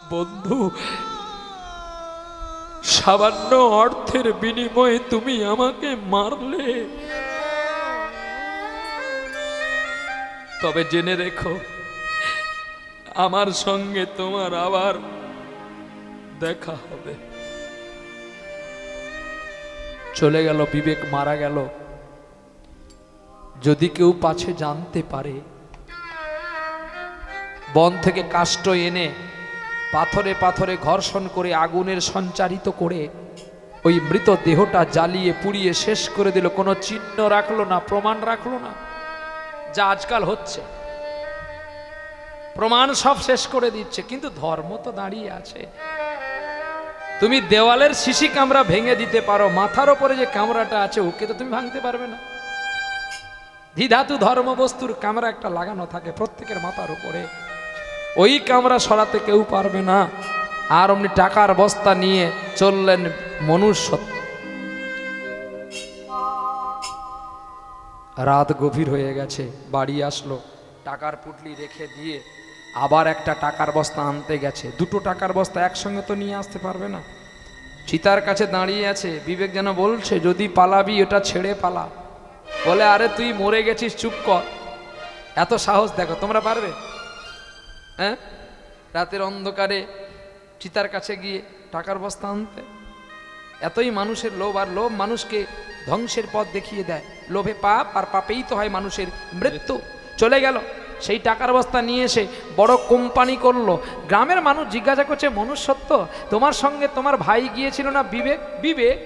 বন্ধু, সামান্য অর্থের বিনিময়ে তুমি আমাকে মারলে, তবে জেনে রেখো আমার সঙ্গে তোমার আবার দেখা হবে। চলে গেল বিবেক, মারা গেল। যদি কেউ পাছে জানতে পারে, বন থেকে কাষ্ঠ এনে পাথরে পাথরে ঘর্ষণ করে আগুনের সঞ্চারিত করে ওই মৃত দেহটা জ্বালিয়ে পুড়িয়ে শেষ করে দিল, কোনো চিহ্ন রাখলো না, প্রমাণ রাখলো না। যা আজকাল হচ্ছে, প্রমাণ সব শেষ করে দিচ্ছে, কিন্তু ধর্ম তো দাঁড়িয়ে আছে। তুমি দেওয়ালের শিশি কামরা ভেঙে দিতে পারো, মাথার ওপরে যে কামরাটা আছে ওকে তো তুমি ভাঙতে পারবে না। দ্বিধাতু ধর্ম বস্তুর কামরা একটা লাগানো থাকে প্রত্যেকের মাথার উপরে, ওই কামরা সরাতে কেউ পারবে না। আর অমনি টাকার বস্তা নিয়ে চললেন মনুষ্য। রাত গভীর হয়ে গেছে, বাড়ি আসলো, টাকার পুটলি রেখে দিয়ে আবার একটা টাকার বস্তা আনতে গেছে। দুটো টাকার বস্তা একসঙ্গে তো নিয়ে আসতে পারবে না। চিতার কাছে দাঁড়িয়ে আছে, বিবেক যেন বলছে যদি পালাবি ওটা ছেড়ে পালা। বলে আরে তুই মরে গেছিস, চুপ কর। এত সাহস দেখো, তোমরা পারবে? হ্যাঁ, রাতের অন্ধকারে চিতার কাছে গিয়ে টাকার বস্তা আনতে? এতই মানুষের লোভ, আর লোভ মানুষকে ধ্বংসের পথ দেখিয়ে দেয়। লোভে পাপ, আর পাপেই তো হয় মানুষের মৃত্যু। চলে গেল, সেই টাকার বস্তা নিয়ে এসে বড় কোম্পানি করলো। গ্রামের মানুষ জিজ্ঞাসা করছে, মনুষ্যত্ব, তোমার সঙ্গে তোমার ভাই গিয়েছিল না বিবেক? বিবেক?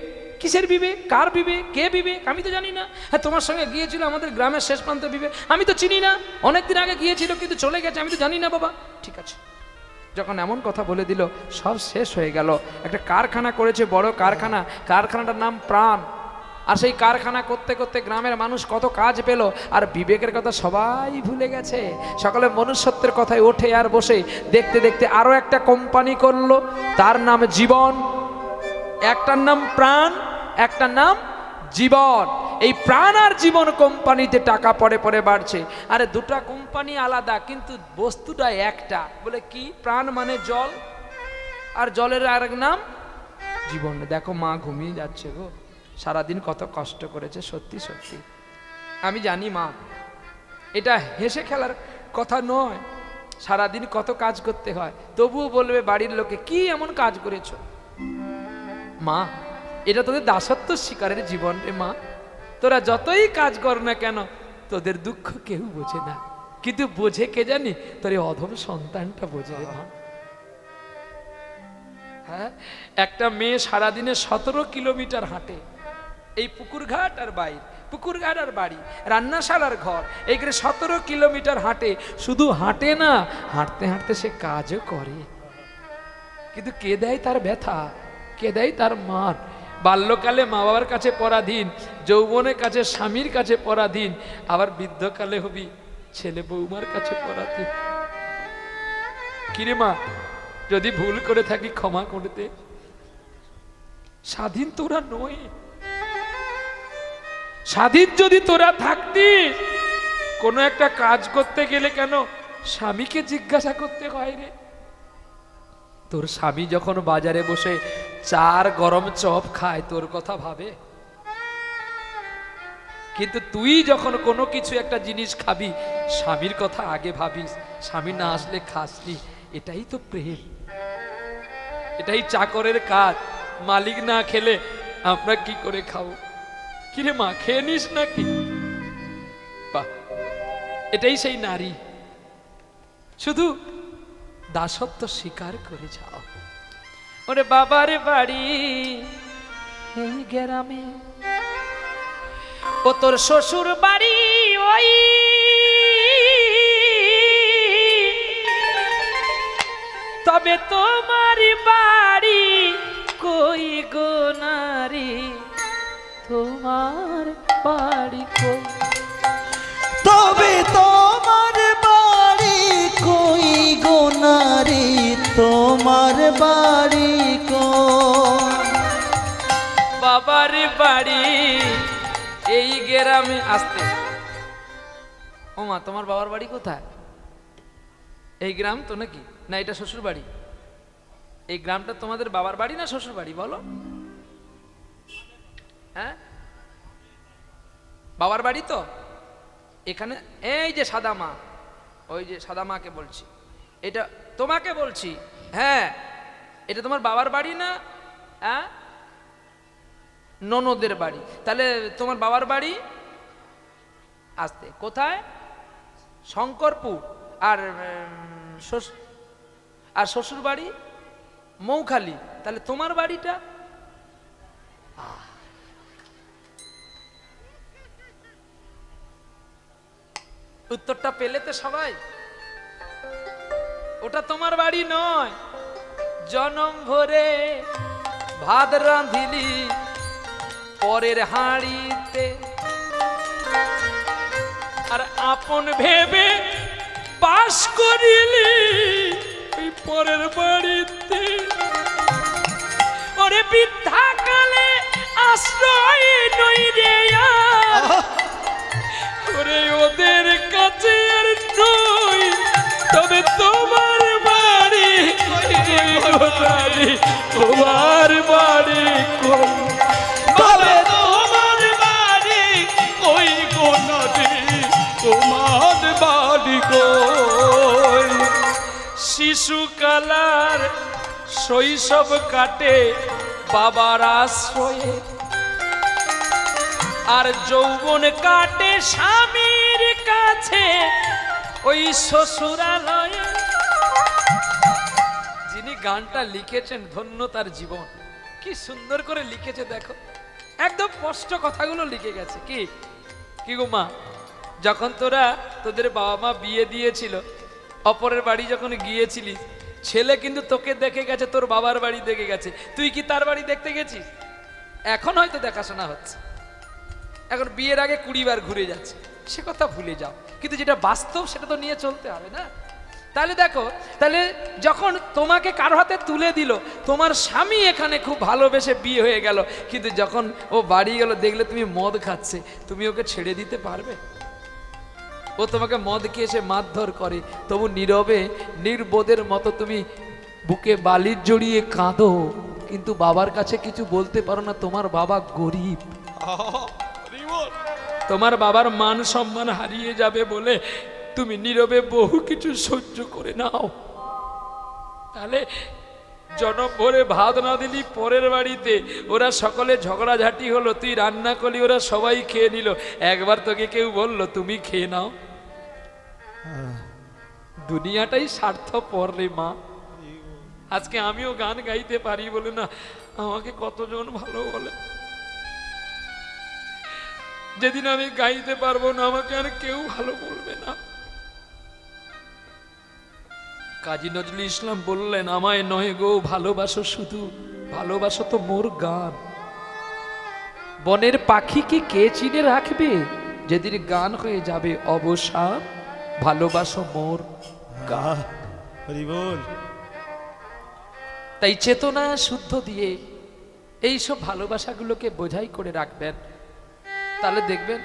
কিসের বিবেক? কার বিবেক? কে বিবেক? আমি তো জানি না। হ্যাঁ, তোমার সঙ্গে গিয়েছিল আমাদের গ্রামের শেষ প্রান্তে বিবেক, আমি তো চিনি না। অনেকদিন আগে গিয়েছিল কিন্তু চলে গেছে, আমি তো জানি না বাবা। ঠিক আছে, যখন এমন কথা বলে দিল সব শেষ হয়ে গেল। একটা কারখানা করেছে, বড় কারখানা, কারখানাটার নাম প্রাণ। আর সেই কারখানা করতে করতে গ্রামের মানুষ কত কাজ পেল, আর বিবেকের কথা সবাই ভুলে গেছে। সকলে মনুষ্যত্বের কথায় ওঠে আর বসে। দেখতে দেখতে আরো একটা কোম্পানি করলো, তার নাম জীবন। একটার নাম প্রাণ, একটার নাম জীবন। এই প্রাণ আর জীবন কোম্পানিতে টাকা পরে পরে বাড়ছে। আরে দুটা কোম্পানি আলাদা, কিন্তু বস্তুটা একটা। বলে কি? প্রাণ মানে জল, আর জলের আরেক নাম জীবন। দেখো মা ঘুমিয়ে যাচ্ছে গো, সারাদিন কত কষ্ট করেছে। সত্যি সত্যি আমি জানি মা, এটা হেসে খেলার কথা নয়। সারাদিন কত কাজ করতে হয়, তবুও বলবে বাড়ির লোকে কি এমন কাজ করেছো মা? এটা তোদের দাসত্ব শিকারের জীবন রে মা। তোরা যতই কাজ কর না কেন, তোদের দুঃখ কেউ বোঝে না, কিন্তু বোঝে কে জানি? তোর এই অধম সন্তানটা বোঝে রে মা। হ্যাঁ, একটা মেয়ে সারাদিনে 17 কিলোমিটার হাঁটে, এই পুকুরঘাট আর বাড়ি, পুকুরঘাট আর বাড়ি, রান্নাশালার ঘর, এইখানে 17 কিলোমিটার হাঁটে। শুধু হাঁটে না, হাঁটতে হাঁটতে সে কাজও করে। কিন্তু কে দেয় তার ব্যথা? কে দেয় তার মার? বাল্যকালে মা বাবার কাছে পরাধীন, যৌবনের কাছে স্বামীর কাছে পরাধীন, আবার বৃদ্ধকালে হবি ছেলে বৌমার কাছে পরাধীন। কিরে মা, যদি ভুল করে থাকি ক্ষমা করে দে। স্বাধীন তোরা নয়। স্বাধীন যদি তোরা থাকতিস, কোনো একটা কাজ করতে গেলে কেন স্বামীকে জিজ্ঞাসা করতে হয় রে? তোর স্বামী যখন বাজারে বসে 4 গরম চপ খায়, তোর কথা ভাবে? কিন্তু তুই যখন কোনো কিছু একটা জিনিস খাবি, স্বামীর কথা আগে ভাবিস। স্বামী না আসলে খাসনি, এটাই তো প্রেম, এটাই চাকরের কাজ। মালিক না খেলে আমরা কি করে খাবো? কিরে মা, খেয়ে নিস নাকি? বাহ, এটাই সেই নারী। শুধু দাসত্ব স্বীকার করে যাও। ওরে বাবার বাড়ি এই গ্রামে, ও তোর শ্বশুর বাড়ি ওই, তবে তোমার বাড়ি কই গো নারী, তোমার বাড়ি কই? তবে তোমার বাড়ি কই গো নারী, তোমার বাড়ি কই? বাবার বাড়ি এই গ্রামে। আসতে, ও মা, তোমার বাবার বাড়ি কোথায়? এই গ্রাম তো নাকি? না এটা শ্বশুর বাড়ি? এই গ্রামটা তোমাদের বাবার বাড়ি না শ্বশুর বাড়ি বলো? হ্যাঁ, বাবার বাড়ি তো। এখানে এই যে সাদা মা, ওই যে সাদা মাকে বলছি, এটা তোমাকে বলছি। হ্যাঁ, এটা তোমার বাবার বাড়ি না? হ্যাঁ, ননদের বাড়ি। তাহলে তোমার বাবার বাড়ি আসতে কোথায়? শঙ্করপুর। আর শ্বশুর বাড়ি মৌখালি। তাহলে তোমার বাড়িটা? উত্তরটা পেলে তো সবাই? ওটা তোমার বাড়ি নয়। জনম ভরে ভাত রাঁধিলি পরের হাঁড়িতে, আর আপন ভেবে বাস করিলি ওই পরের বাড়িতে। ওরে বৃদ্ধাকালে আশ্রয় নই রে ওরে ওদের কাছে আর নই, তবে তোমার বাড়ি তোমার বাড়ি তবে তোমার বাড়ি কই গো নদী, তোমার বাড়ি কই। শিশুকালার শৈশব কাটে বাবার আশ্রয়ে, আর যৌবন কাটে স্বামীর কাছে ওই শ্বশুরালয়ে। যিনি গানটা লিখেছেন ধন্য তার জীবন, কি সুন্দর করে লিখেছে দেখো, একদম স্পষ্ট কথাগুলো লিখে গেছে। কি কি গো মা, যখন তোদের বাবা মা বিয়ে দিয়েছিল, অপরের বাড়ি যখন গিয়েছিলি, ছেলে কিন্তু তোকে দেখে গেছে, তোর বাবার বাড়ি দেখে গেছে, তুই কি তার বাড়ি দেখতে গেছিস? এখন হয়তো দেখাশোনা হচ্ছে, এখন বিয়ের আগে 20 বার ঘুরে যাচ্ছে, সে কথা ভুলে যাও। কিন্তু যেটা বাস্তব সেটা তো নিয়ে চলতে হবে না? তাহলে দেখো, তাহলে যখন তোমাকে কারো হাতে তুলে দিল, তোমার স্বামী এখানে খুব ভালোবেসে বিয়ে হয়ে গেল, কিন্তু যখন ও বাড়ি গেল দেখলে তুমি মদ খাচ্ছে, তুমি ওকে ছেড়ে দিতে পারবে? ও তোমাকে মদ খেয়ে এসে মারধর করে, তবু নীরবে নির্বোধের মতো তুমি বুকে বালির জড়িয়ে কাঁদো, কিন্তু বাবার কাছে কিছু বলতে পারো না। তোমার বাবা গরিব, তোমার বাবার মান সম্মান হারিয়ে যাবে বলে তুমি নীরবে বহু কিছু সহ্য করে নাও। তাহলে জনম ভরে ভাত না দিলি পরের বাড়িতে, ওরা সকলে ঝগড়াঝাটি হলো, তুই রান্না করলি, ওরা সবাই খেয়ে নিল, একবার তোকে কেউ বললো তুমি খেয়ে নাও? দুনিয়াটাই স্বার্থপর রে মা। আজকে আমিও গান গাইতে পারি বলে না আমাকে কতজন ভালো বলে, যেদিন আমি গাইতে পারবো না আমাকে আর কেউ ভালো বলবে না। কাজী নজরুল ইসলাম বললেন, আমায় নয় গো ভালোবাসো শুধু, ভালোবাসো তো মোর গান। বনের পাখিকে কে চিনে রাখবে, যেদিন গান হয়ে যাবে অবসান, ভালোবাসো মোর গান। তাই চেতনা শুদ্ধ দিয়ে এইসব ভালোবাসাগুলোকে বোঝাই করে রাখবেন, তাহলে দেখবেন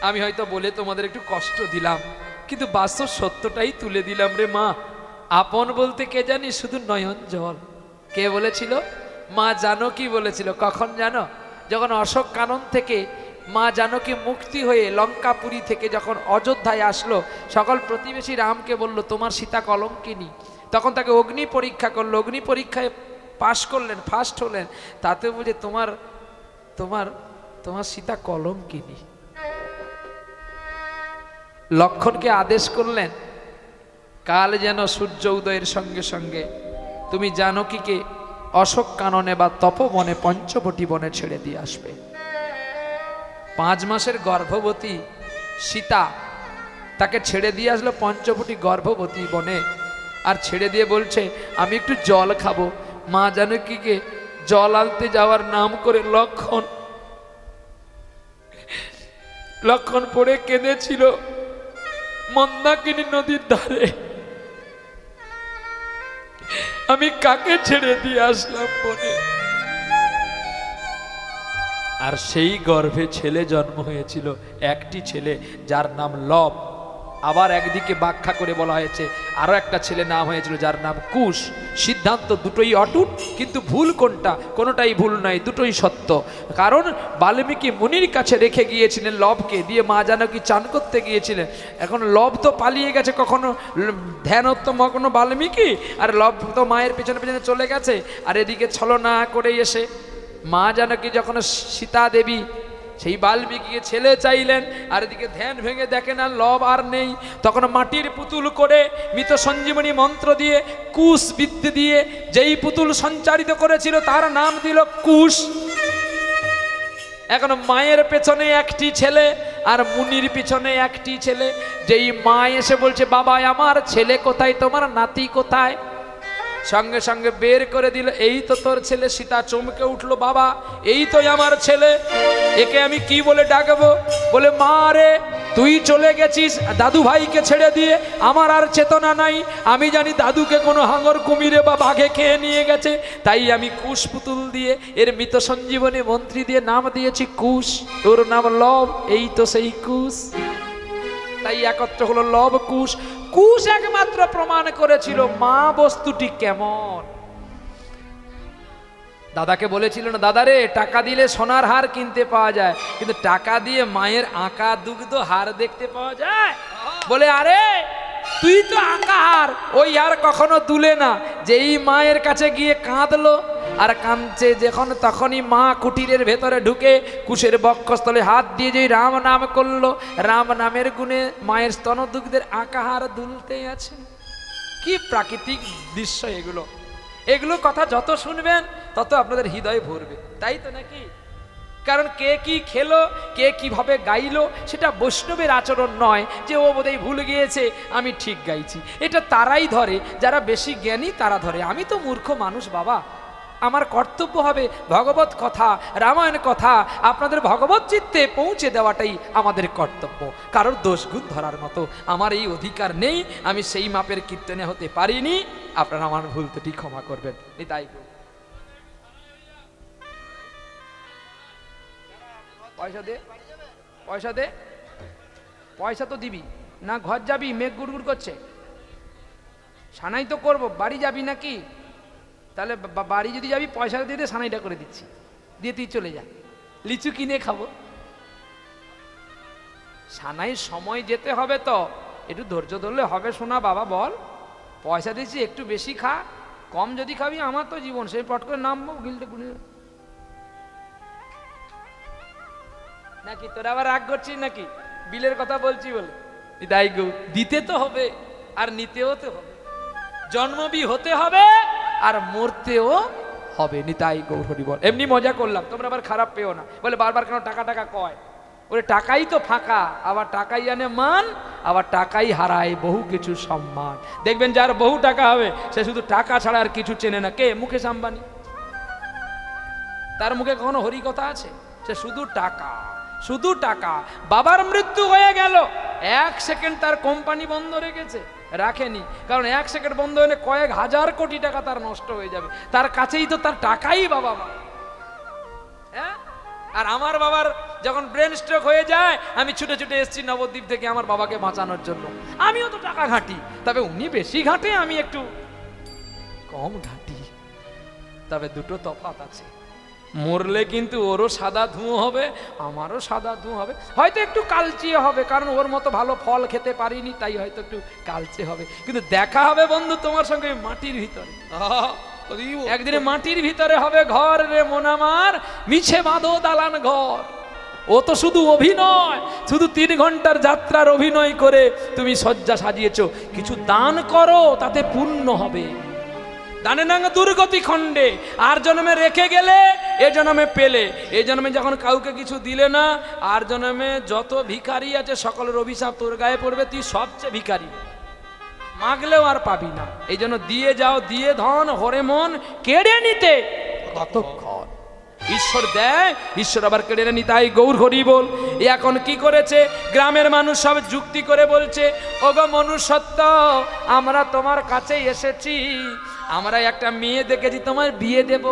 আমি হয়তো বলে তোমাদের একটু কষ্ট দিলাম, কিন্তু বাস্তব সত্যটাই তুলে দিলাম রে মা। আপন বলতে কে জানি, শুধু নয়ন জল। কে বলেছিল? মা জানকী বলেছিল। কখন জানো? যখন অশোক কানন থেকে মা জানকী মুক্তি হয়ে লঙ্কাপুরী থেকে যখন অযোধ্যায় আসলো, সকল প্রতিবেশী রামকে বলল তোমার সীতা কলঙ্কিনী। তখন তাকে অগ্নি পরীক্ষা করলো, অগ্নি পরীক্ষায় পাশ করলেন, ফার্স্ট হলেন, তাতে বুঝে তোমার তোমার তোমার সীতা কলঙ্কিনী। লক্ষণকে আদেশ করলেন, কাল যেন সূর্য উদয়ের সঙ্গে সঙ্গে তুমি জানকীকে অশোক কাননে বা তপবনে পঞ্চবটি বনে ছেড়ে দিয়ে আসবে। 5 মাসের গর্ভবতী সীতা তাকে ছেড়ে দিয়ে আসলো পঞ্চবটি গর্ভবতী বনে, আর ছেড়ে দিয়ে বলছে আমি একটু জল খাবো। মা জানকীকে জল আনতে যাওয়ার নাম করে লক্ষণ পড়ে কেঁদেছিল মন্দাকিনী নদীর ধারে। আমি কাকে ছেড়ে দিয়ে আসলাম বনে? আর সেই গর্ভে ছেলে জন্ম হয়েছিল, একটি ছেলে যার নাম লব। আবার একদিকে ব্যাখ্যা করে বলা হয়েছে আরও একটা ছেলে নাম হয়েছিল যার নাম কুশ। সিদ্ধান্ত দুটোই অটুট, কিন্তু ভুল কোনটা? কোনোটাই ভুল নয়, দুটোই সত্য। কারণ বাল্মীকি মুনির কাছে রেখে গিয়েছিলেন লবকে, দিয়ে মা জানকী চান করতে গিয়েছিলেন। এখন লব তো পালিয়ে গেছে, কখনো ধ্যানোত্তম কখনো বাল্মীকি, আর লব তো মায়ের পেছনে পেছনে চলে গেছে। আর এদিকে ছলনা করে এসে মা জানকী যখন সীতা দেবী সেই বাল্মীকিকে ছেলে চাইলেন, আর এদিকে ধ্যান ভেঙে দেখেন আর লব আর নেই, তখন মাটির পুতুল করে মৃত সঞ্জীবনী মন্ত্র দিয়ে কুশ বিদ্যে দিয়ে যেই পুতুল সঞ্চারিত করেছিল তার নাম দিল কুশ। এখন মায়ের পেছনে একটি ছেলে আর মুনির পিছনে একটি ছেলে। যেই মা এসে বলছে বাবা আমার ছেলে কোথায়, তোমার নাতি কোথায়, সঙ্গে সঙ্গে বের করে দিল, এই তো তোর ছেলে। সীতা চমকে উঠলো, বাবা এই তো আমার ছেলে, একে আমি কি বলে ডাকবো? বলে মা রে তুই চলে গেছিস দাদু ভাইকে ছেড়ে দিয়ে, আমার আর চেতনা নাই। আমি জানি দাদুকে কোনো হাঙর কুমিরে বা বাঘে খেয়ে নিয়ে গেছে, তাই আমি কুশ পুতুল দিয়ে এর মৃত সঞ্জীবনী মন্ত্রী দিয়ে নাম দিয়েছি কুশ। ওর নাম লব, এই তো সেই কুশ। তাই একত্র হলো লব কুশ। কুশ একমাত্র প্রমাণ করেছিল মা বস্তুটি কেমন। দাদাকে বলেছিল না, দাদা রে টাকা দিলে সোনার হার কিনতে পাওয়া যায়, কিন্তু টাকা দিয়ে মায়ের আঁকা দুগ্ধ হার দেখতে পাওয়া যায়? বলে আরে তুই তো আঁকা হার, ওই হার কখনো দুলে না। যেই মায়ের কাছে গিয়ে কাঁদলো আর কাঁদছে যখন, তখনই মা কুটিরের ভেতরে ঢুকে কুশের বক্ষস্থলে হাত দিয়ে যেই রাম নাম করলো, রাম নামের গুণে মায়ের স্তনদুগ্ধের আঁকা হার দুলতে আছে। কি প্রাকৃতিক দৃশ্য এগুলো! এগুলো কথা যত শুনবেন তত আপনাদের হৃদয় ভরবে, তাই তো নাকি? কারণ কে কি খেলো, কে কিভাবে গাইলো, সেটা বৈষ্ণবের আচরণ নয় যে ও বোধহয় ভুল গিয়েছে আমি ঠিক গাইছি। এটা তারাই ধরে যারা বেশি জ্ঞানী, তারা ধরে। আমি তো মূর্খ মানুষ বাবা, আমার কর্তব্য হবে ভগবত কথা, রামায়ণ কথা আপনাদের ভগবত চিত্তে পৌঁছে দেওয়াটাই আমাদের কর্তব্য। কারোর দোষগুণ ধরার মতো আমার এই অধিকার নেই, আমি সেই মাপের কীর্তনে হতে পারিনি। আপনারা আমার ভুল ত্রুটি ক্ষমা করবেন, তাই। পয়সা দে, পয়সা দে, পয়সা তো দিবি না। ঘর যাবি, মেঘ গুড়গুড় করছে। সানাই তো করবো, বাড়ি যাবি নাকি? তাহলে বাড়ি যদি যাবি পয়সা দিয়ে দে, সানাইটা করে দিচ্ছি, দিয়ে তুই চলে যা, লিচু কিনে খাবো। সানাই সময় যেতে হবে তো, একটু ধৈর্য ধরলে হবে। শোনা বাবা বল, পয়সা দিচ্ছি একটু বেশি খা, কম যদি খাবি আমার তো জীবন, সেই পট করে নামবো গিলতে গুনে নাকি। তোরা আবার রাগ করছিস নাকি? বিলের কথা বলছি বলে। তাই গো, দিতে তো হবে আর নিতেও তো হবে, জন্মবি হতে হবে আর মরতেও হবে। নিতাই গৌর হরি বল। এমনি মজা করলাম, তোমরা আবার খারাপ পেও না। বলে বারবার কেন টাকা টাকা কয়? বলে টাকাই তো ফাঁকা, আবার টাকাই আনে মান, আবার টাকাই হারায় বহু কিছু সম্মান। দেখবেন যার বহু টাকা হবে সে শুধু টাকা ছাড়া আর কিছু চেনে না। কে? মুকেশ আম্বানি। তার মুখে কখনো হরি কথা আছে? সে শুধু টাকা, শুধু টাকা। বাবার মৃত্যু হয়ে গেল, 1 সেকেন্ড তার কোম্পানি বন্ধ রেখেছে? রাখেনি। কারণ 1 সেকেন্ড বন্ধ হলে কয়েক হাজার কোটি টাকা তার নষ্ট হয়ে যাবে। তার কাছেই তো তার টাকাই বাবা মা। হ্যাঁ, আর আমার বাবার যখন ব্রেন স্ট্রোক হয়ে যায়, আমি ছুটে ছুটে এসেছি নবদ্বীপ থেকে আমার বাবাকে বাঁচানোর জন্য। আমিও তো টাকা ঘাঁটি, তবে উনি বেশি ঘাঁটে, আমি একটু কম ঘাঁটি। তবে দুটো তফাৎ আছে, মরলে কিন্তু ওরও সাদা ধুঁয়ো হবে, আমারও সাদা ধুঁয়ো হবে। হয়তো একটু কালচে হবে, কারণ ওর মতো ভালো ফল খেতে পারিনি, তাই হয়তো একটু কালচে হবে, কিন্তু দেখা হবে বন্ধু তোমার সঙ্গে মাটির ভিতরে। একদিনে মাটির ভিতরে হবে ঘর রে মন আমার, মিছে বাঁধো দালান ঘর। ও তো শুধু অভিনয়, শুধু 3 ঘন্টার যাত্রার অভিনয় করে তুমি শয্যা সাজিয়েছো। কিছু দান করো, তাতে পূর্ণ হবে। দানে নাঙ্গ দুর্গতি খণ্ডে, আর জন্মে রেখে গেলে এ জন্মে পেলে। এই জন্মে যখন কাউকে কিছু দিলে না, আর জন্মে যত ভিখারি আছে সকলের অভিশাপ তোর গায়ে পড়বে, তুই সবচেয়ে ভিখারি, মাগলেও আর পাবি না। এই জন্য দিয়ে যাও, দিয়ে ধন হরে মন, কেড়ে নিতে কতক্ষণ। ঈশ্বর দেয়, ঈশ্বর আবার কেড়ে নি, তাই গৌর হরি বল। এখন কি করেছে? গ্রামের মানুষ সব যুক্তি করে বলছে, ওগো মনুষ্যত্ব, আমরা তোমার কাছে এসেছি, আমরা একটা মেয়ে দেখেছি, তোমার বিয়ে দেব।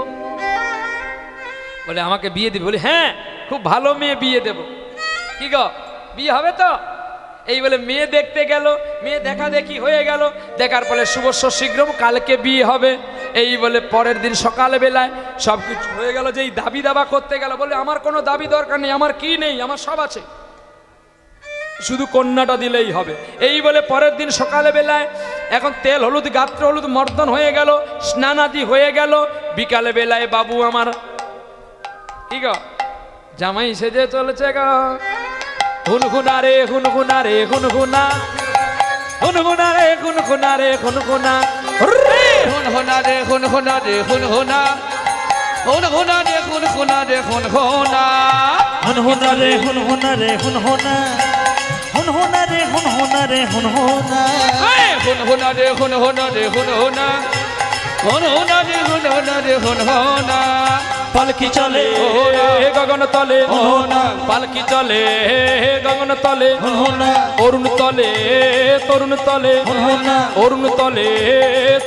বলে আমাকে বিয়ে দিবে? বলে হ্যাঁ, খুব ভালো মেয়ে বিয়ে দেব। কি গো, বিয়ে হবে তো? এই বলে মেয়ে দেখতে গেল, মেয়ে দেখা দেখি হয়ে গেল, দেখার পরে শুভস্য শীঘ্রম কালকে বিয়ে হবে। এই বলে পরের দিন সকালবেলায় সব কিছু হয়ে গেল, যেই দাবি দাবা করতে গেল বলে আমার কোনো দাবি দরকার নেই, আমার কি নেই, আমার সব আছে, শুধু কন্যাটা দিলেই হবে। এই বলে পরের দিন সকালবেলায় এখন তেল হলুদ গাত্র হলুদ মর্দন হয়ে গেল, স্নানাদি হয়ে গেল। বিকালে বেলায় বাবু আমার কি গো জামাই সেজে চলেছে গো, হুনহুনা রে হুনহুনা রে হুনহুনা, হুনহুনা রে হুনহুনা রে হুনহুনা, হুনহুনা রে হুনহুনা রে হুনহুনা, হুনহুনা রে হুনহুনা রে হুনহুনা, হুনহুনা রে হুনহুনা রে হুনহুনা, হুনহুনা রে হুনহুনা রে হুনহুনা, হুনহুনা রে হুনহুনা রে হুনহুনা, হুনহুনা রে হুনহুনা রে হুনহুনা। পালকি চলে গগন তলে, হুনহুনা, পালকি চলে গগন তলে, হুনহুনা, অরুণ তলে তরুণ তলে, হুনহুনা, অরুণ তলে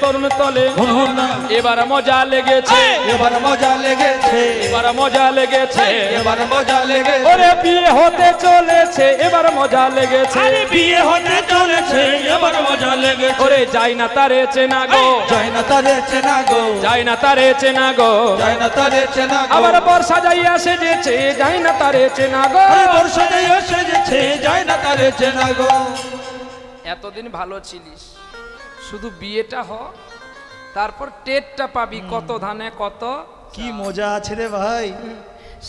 তরুণ তলে। হুনহুনা, এবার মজা লেগেছে, এবার মজা লেগেছে, এবার মজা লেগেছে, এবার মজা লেগেছে, ওরে বিয়ে হতে চলেছে, এবার মজা লেগেছে, বিয়ে হতে চলেছে, এবার মজা লেগেছে, ওরে যাই না তারে চেনা গো, যায় না তারে চেনা গো, যাই না তারে চেনা গো, যায় না তারে চেনা গো, আবার বর্ষা যাইয়া সেজেছে, যাই না তারে চেনা গো। আরে বর্ষা দিয়ে সেজেছে, যায় না তারে চেনা গো। এতদিন ভালো ছিলিস, শুধু বিয়েটা হ, তারপর টেটটা পাবি, কত ধানে কত। কি মজা আছে রে ভাই।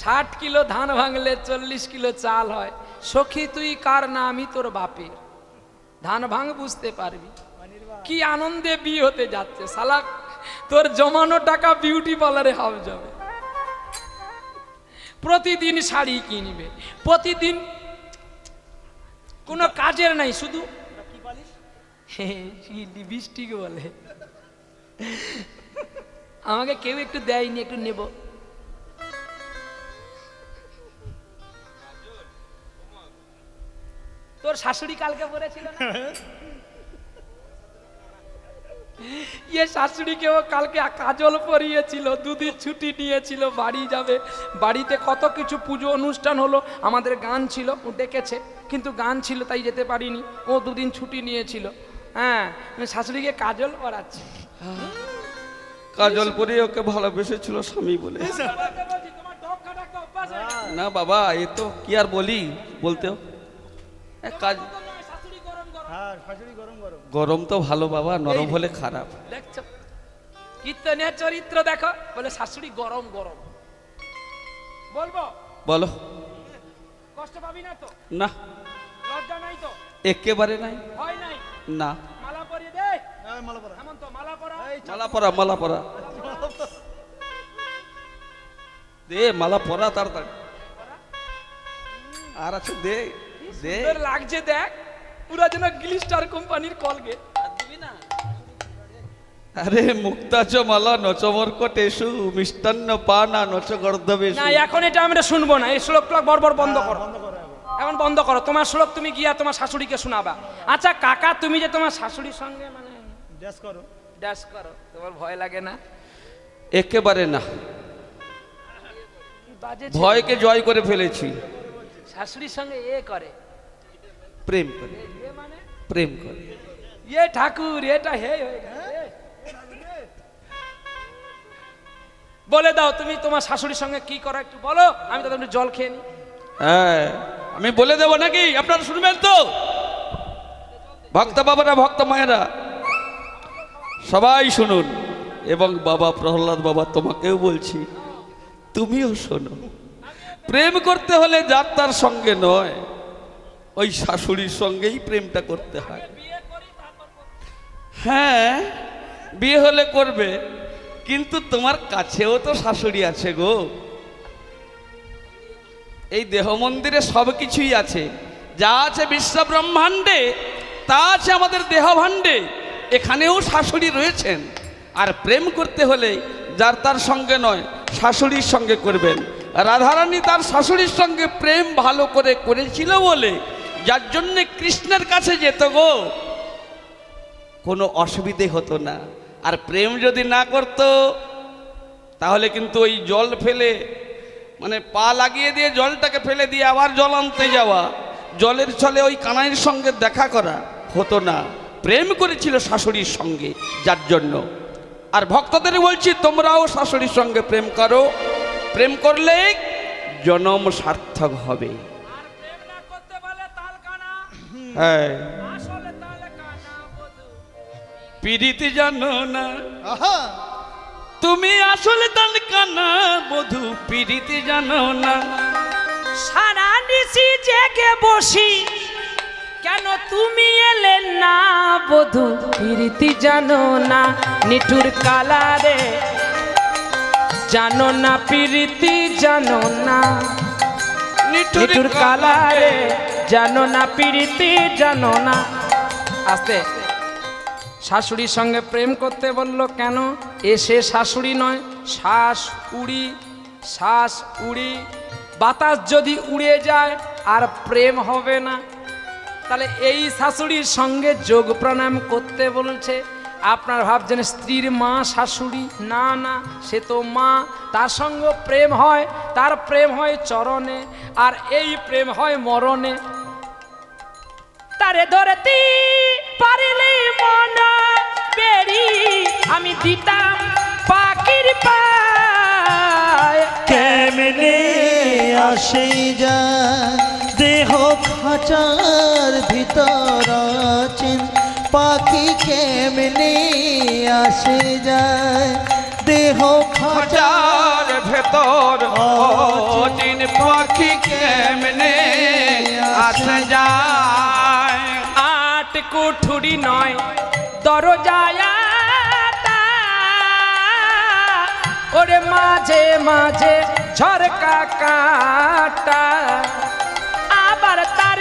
60 কিলো ধান ভাঙলে 40 কিলো চাল হয়। সখী তুই কার না, আমি তোর বাপের। ধান ভাঙ বুঝতে পারবি কি আনন্দে বিয়ে হতে যাচ্ছে। শালা তোর জমানো টাকা বিউটি পার্লারে হাব যাবে, প্রতিদিন শাড়ি কিনবে, প্রতিদিন কোনো কাজের নাই, শুধু লিপস্টিক বলে। আমাকে কেউ একটু দেয়নি, একটু নেব। তোর শাশুড়ি কালকে বলেছিল না, ইয়ে শাশুড়িকেও কালকে কাজল পরিয়েছিল, দুদিন ছুটি নিয়েছিল, বাড়ি যাবে। বাড়িতে কত কিছু পুজো অনুষ্ঠান হলো, আমাদের গান ছিল, ও ডেকেছে, কিন্তু গান ছিল তাই যেতে পারিনি, ও দুদিন ছুটি নিয়েছিল। হ্যাঁ, শাশুড়িকে কাজল পরাচ্ছে। কাজল পরে ওকে ভালোবেসেছিল স্বামী বলে। না বাবা, এ তো কি আর বলি, বলতেও কাজ হ্যাঁ, শাশুড়ি গরম গরম। গরম তো ভালো বাবা, নরম হলে খারাপ। দেখছো কীর্তনের চরিত্র দেখো, বলে শাশুড়ি গরম গরম। বলবো বলো। কষ্ট পাবি না তো, না, লজ্জা নাই তো, একেবারে নাই। ভয় নাই। না, মালা পরিয়ে দে, এই মালা পরা। এমন তো মালা পরা। মালা পরা, মালা পরা দে, মালা পরা তাড়াতাড়ি। আর আছে দে দে। সুন্দর লাগছে দেখ, পুরা যেন গ্লিস্টার কোম্পানির কলগেট। আরে মুক্তাচ মালা নচমর্কটেশু মিষ্টান্ন পানা নচ গর্ধবেশু। না, এখন এটা আমরা শুনবো না, এই শ্লোক বড় বন্ধ করো, বন্ধ করো এখন। এখন বন্ধ করো। তোমার শ্লোক তুমি গিয়া তোমার শাশুড়িকে শোনাবা। আচ্ছা কাকা, তুমি যে তোমার শাশুড়ির সঙ্গে মানে ড্যাশ করো। ড্যাশ করো, তোমার ভয় লাগে না? একেবারে না, বাজে ভয়কে জয় করে ফেলেছি। শাশুড়ির সঙ্গে এ করে, প্রেম করে, এ মানে প্রেম করে। এ ঠাকুর, এটা হে হয়ে গেছে। বলে দাও তুমি তোমার শাশুড়ির সঙ্গে কি করো একটু বলো, আমি তাদের একটু জল খেয়ে নিই। হ্যাঁ, আমি বলে দেবো নাকি? আপনারা শুনবেন তো? ভক্ত বাবারা, ভক্ত মায়েরা, সবাই শুনুন। এবং বাবা প্রহ্লাদ বাবা, তোমাকেও বলছি, তুমিও শোনো। প্রেম করতে হলে যার তার সঙ্গে নয়, ওই শাশুড়ির সঙ্গেই প্রেমটা করতে হয়। হ্যাঁ, বিয়ে হলে করবে, কিন্তু তোমার কাছেও তো শাশুড়ি আছে গো। এই দেহ মন্দিরে সব কিছুই আছে, যা আছে বিশ্ব ব্রহ্মাণ্ডে তা আছে আমাদের দেহ ভাণ্ডে। এখানেও শাশুড়ি রয়েছেন। আর প্রেম করতে হলে যার তার সঙ্গে নয়, শাশুড়ির সঙ্গে করবেন। রাধারানী তার শাশুড়ির সঙ্গে প্রেম ভালো করে করেছিল বলে, যার জন্যে কৃষ্ণের কাছে যেত গো, কোনো অসুবিধে হতো না। আর প্রেম যদি না করতো, তাহলে কিন্তু ওই জল ফেলে, মানে পা লাগিয়ে দিয়ে জলটাকে ফেলে দিয়ে আবার জল আনতে যাওয়া, জলের ছলে ওই কানাইয়ের সঙ্গে দেখা করা হতো না, প্রেম করেছিল শাশুড়ির সঙ্গে, যার জন্য। আর ভক্তদের বলছি তোমরাও শাশুড়ির সঙ্গে প্রেম করো, প্রেম করলে জনম সার্থক হবে। হ্যাঁ, পিরিতি জানো না তুমি আসলে তাল কানা বধু, পিরিতি জানো না। সারা নিশি জেগে বসি, কেন তুমি এলে না বধু? প্রীতি জানো না নিঠুর কালারে, জানো না প্রীতি জানো না নিঠুর কালারে, জানো না প্রীতি জানো না। আস্তে, শাশুড়ির সঙ্গে প্রেম করতে বললো কেন? এসে শাশুড়ি নয়, শ্বাস উড়ি, শ্বাস উড়ি। বাতাস যদি উড়ে যায় আর প্রেম হবে না, তাহলে এই শাশুড়ির সঙ্গে যোগ প্রাণায়াম করতে বলছে। আপনার ভাবছেন স্ত্রীর মা শাশুড়ি, না না, সে তো মা, তার সঙ্গে প্রেম হয়, তার প্রেম হয় চরণে, আর এই প্রেম হয় মরণে। তারে ধরতে পারলে মনা বেরি, আমি দিতাম পাখির পায়। কেমনে আসে যায় দেহ খাঁচার ভিতর আছেন পাখি, কেমনে আসে যায় দেহ খাঁচার ভেতর অচিন পাখি, কেমনে আসে যায়। আট কুঠুরি নয় দরজায়, ওরে মাঝে মাঝে ঝরকা কাটা, আবার তার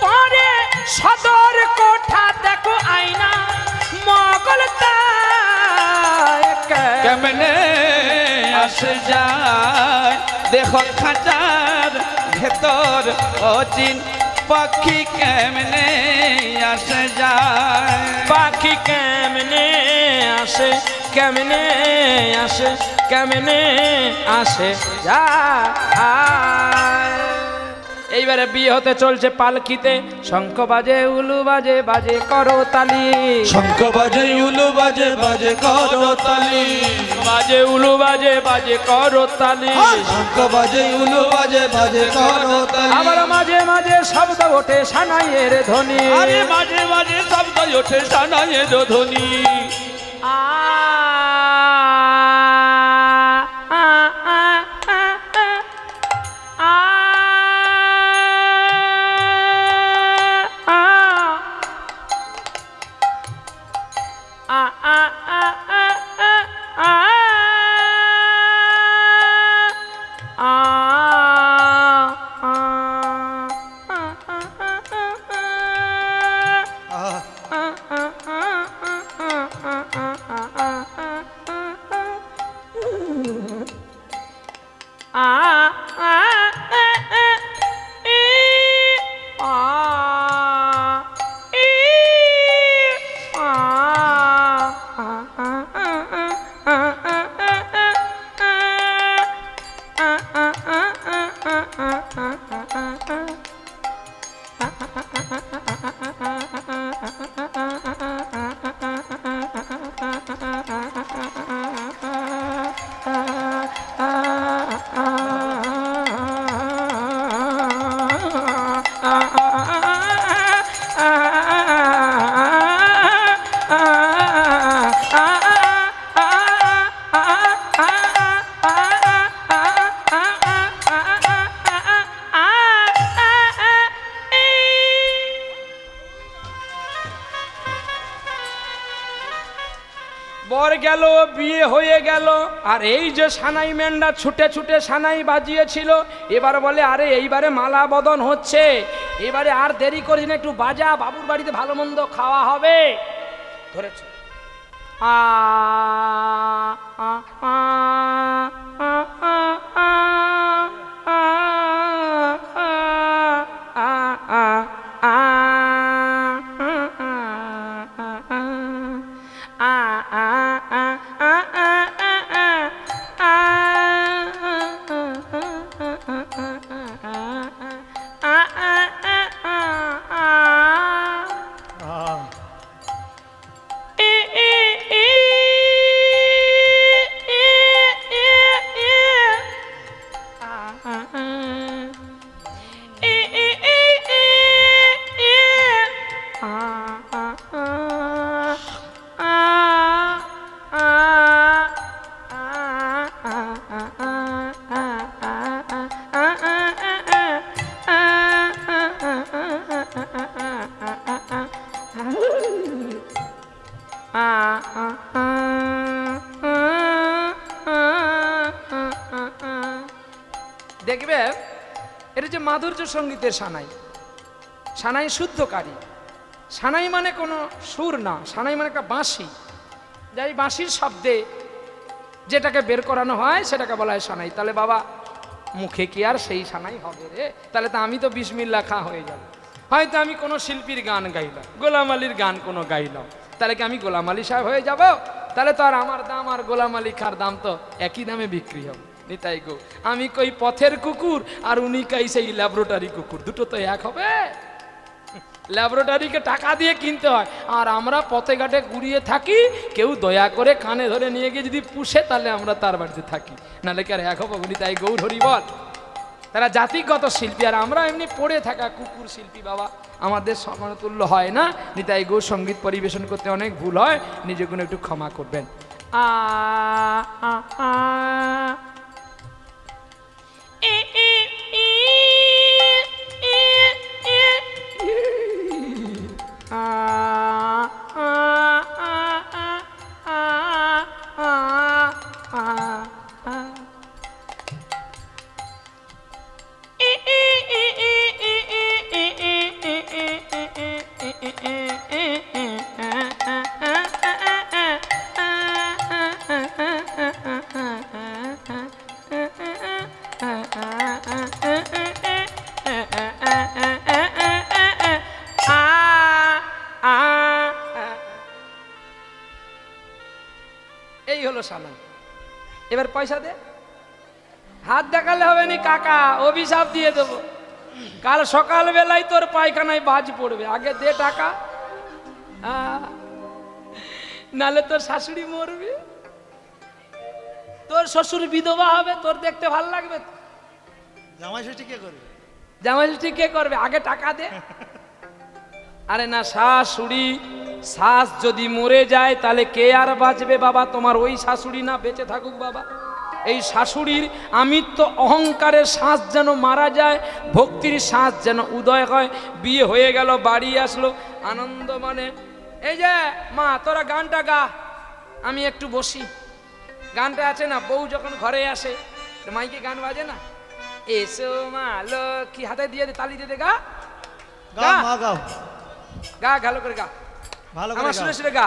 পরে সদর কোঠা দেখো আয়না মগল তায়। কেমনে আসে যায় দেহ খাঁচার ভেতর অচিন পাখি, কেমনে আসে যায়। পাখি কেমনে আসে, কেমনে আসে, কেমনে আসে যায়। এইবারে বিয়ে হতে চলছে পালকিতে, শঙ্খ বাজে উলু বাজে, বাজে করো তালি। শঙ্খ বাজে উলু বাজে, বাজে করো তালি। বাজে উলু বাজে, বাজে করো তালি। শঙ্খ বাজে উলু বাজে, বাজে করো তালি। আবার মাঝে মাঝে শব্দ ওঠে সানাইয়ের ধ্বনি, আরে মাঝে মাঝে শব্দ ওঠে সানাইয়ের ধ্বনি। আ আ আ আ আ বর গেল, বিয়ে হয়ে গেল, আর এই যে সানাই মেন্ডা ছুটে ছুটে সানাই বাজিয়েছিল, এবার বলে আরে এইবারে মালা বদন হচ্ছে, এবারে আর দেরি করিস না, একটু বাজা, বাবুর বাড়িতে ভালো মন্দ খাওয়া হবে। ধরেছ আ আ আ আ আ দেখবে এটা যে মাধুর্য সঙ্গীতের সানাই, সানাই শুদ্ধকারী। সানাই মানে কোনো সুর না, সানাই মানে একটা বাঁশি, যাই বাঁশির শব্দে যেটাকে বের করানো হয় সেটাকে বলা হয় সানাই। তাহলে বাবা মুখে কি আর সেই সানাই হবে রে? তাহলে তো আমি তো বিসমিল্লাহ খা হয়ে যাব। হয়তো আমি কোনো শিল্পীর গান গাইলাম, গোলাম আলীর গান কোনো গাইলাম, তাহলে কি আমি গোলাম আলী সাহেব হয়ে যাব? তাহলে তো আর আমার দাম আর গোলাম আলী খার দাম তো একই দামে বিক্রি হবে। নিতাই গো, আমি কই পথের কুকুর আর উনি কই সেই ল্যাবরেটরি কুকুর, দুটো তো এক হবে? ল্যাবরেটরিকে টাকা দিয়ে কিনতে হয়, আর আমরা পথে ঘাটে ঘুরিয়ে থাকি। কেউ দয়া করে কানে ধরে নিয়ে গিয়ে যদি পুষে তাহলে আমরা তার বাড়িতে থাকি, নাহলে কি আর এক হবো? নিতাই গৌর হরি বল। তারা জাতিগত শিল্পী, আর আমরা এমনি পড়ে থাকা কুকুর শিল্পী। বাবা আমাদের সমতুল্য হয় না। নিতাই গৌর সঙ্গীত পরিবেশন করতে অনেক ভুল হয়, নিজেগুলো একটু ক্ষমা করবেন। আ আ আ এ এ এ এ এ আ আ আ আ আ আ আ এই হলো সানাই। এবার পয়সা দে। হাত দেখালে হবে নি কাকা, অভিশাপ দিয়ে দেবো। কাল সকাল বেলায় তোর পায়খানায় বাজ পড়বে, আগে দে টাকা, নালে তোর শাশুড়ি মরবে, তোর শ্বশুর বিধবা হবে, তোর দেখতে ভাল লাগবে? জামাই ষষ্ঠী কে করবে? জামাই ষষ্ঠী কে করবে? আগে টাকা দে। আরে না, শাশুড়ি শ্বাস যদি মরে যায় তাহলে কে আর বাঁচবে বাবা? তোমার ওই শাশুড়ি না বেঁচে থাকুক বাবা, এই শাশুড়ির আমিত্ব অহংকারের শ্বাস যেন মারা যায়, ভক্তির শ্বাস যেন উদয় হয়। বিয়ে হয়ে গেল, বাড়ি আসলো আনন্দ মানে। এই যে মা তোরা গানটা গা, আমি একটু বসি। গানটা আছে না, বউ যখন ঘরে আসে মাইকে গান বাজে না, এসো মা লক্ষ্মী, হাতে দিয়ে দে, তালি দিয়ে দে, গা গাও মা গাও, গা ভালো করে গা, ভালো করে আমার গাও। সুরে সুরে গা।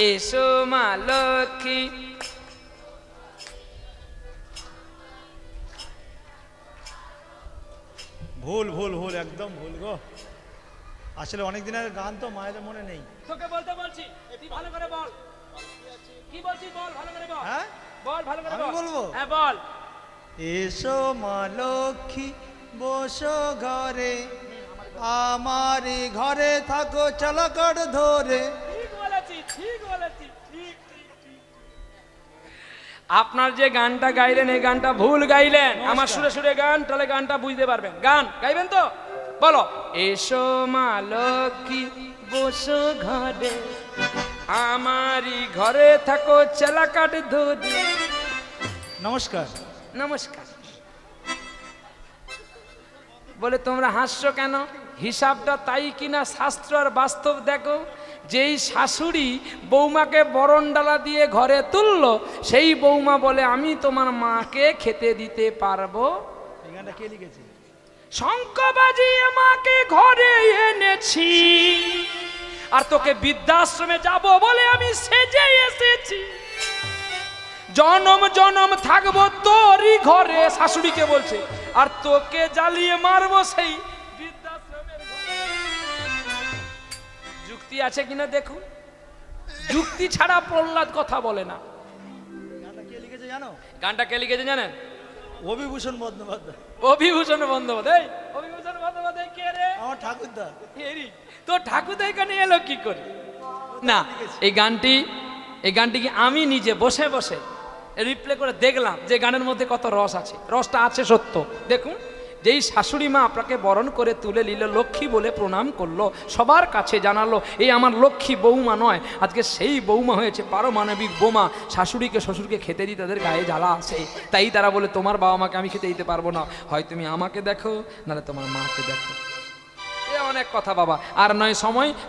এসো মা লক্ষ্মী, ভুল ভুল ভুল, একদম ভুল গো। আসলে অনেক দিনের গান তো মায়ের মনে নেই। তোকে বলতে বলছি, তুই ভালো করে বল, কি বলছিস বল, ভালো করে বল। হ্যাঁ বল ভালো করে আমি বল। বলবো? হ্যাঁ বল। এসো মা লক্ষ্মী বসো ঘরে, আমারই ঘরে থাকো চালাকাট ধরে। ঠিক বলেছিস, ঠিক বলেছিস, ঠিক ঠিক ঠিক। আপনার যে গানটা গাইলেন এই গানটা ভুল গাইলেন। আমার সুরে সুরে গান, তাহলে গানটা বুঝতে পারবেন। গান গাইবেন তো? বলো, এসো মা লক্ষ্মী বসো ঘরে, আমারই ঘরে থাকো চালাকাট ধরে। নমস্কার। নমস্কার। বলে তোমরা হাসছো কেন? হিসাবটা তাই কিনা শাস্ত্র আর বাস্তব দেখো। যেই শাশুড়ি বৌমাকে বরণডালা দিয়ে ঘরে তুললো, সেই বৌমা বলে আমি তোমার মাকে খেতে দিতে পারবো। এই গানটা কে লিখেছে? শঙ্খ বাজিয়ে মাকে ঘরে এনেছি, আর তোকে বৃদ্ধাশ্রমে যাব বলে আমি সেজে এসেছি। জনম জনম থাকবো তোরই ঘরে, শাশুড়িকে বলছে, আর তোকে জ্বালিয়ে মারবো সেই বৃদ্ধাশ্রমের ঘরে। যুক্তি আছে কিনা দেখুন। যুক্তি ছাড়া প্রহ্লাদ কথা বলে না। গানটা কে লিখেছে জানো? গানটা কে লিখেছে জানেন? অভিভূষণ বন্দ্যোপাধ্যায়। অভিভূষণ বন্দ্যোপাধ্যায়। অভিভূষণ বন্দ্যোপাধ্যায় কে রে? আমার ঠাকুরদা। এরি তো ঠাকুরদা এখানে এলো কি করে? না, এই গানটি কি আমি নিজে বসে বসে রিপ্লে করে দেখলাম যে গানের মধ্যে কত রস আছে। রসটা আছে সত্য। দেখুন, যেই শাশুড়ি মা আপনাকে বরণ করে তুলে নিল, লক্ষ্মী বলে প্রণাম করলো, সবার কাছে জানালো এই আমার লক্ষ্মী বৌমা নয়, আজকে সেই বৌমা হয়েছে পারমাণবিক বোমা। শাশুড়িকে শ্বশুরকে খেতে দিই, তাদের গায়ে জ্বালা আছে, তাই তারা বলে তোমার বাবা মাকে আমি খেতে দিতে পারবো না, হয় তুমি আমাকে দেখো নাহলে তোমার মাকে দেখো। এ অনেক কথা বাবা, আর নয়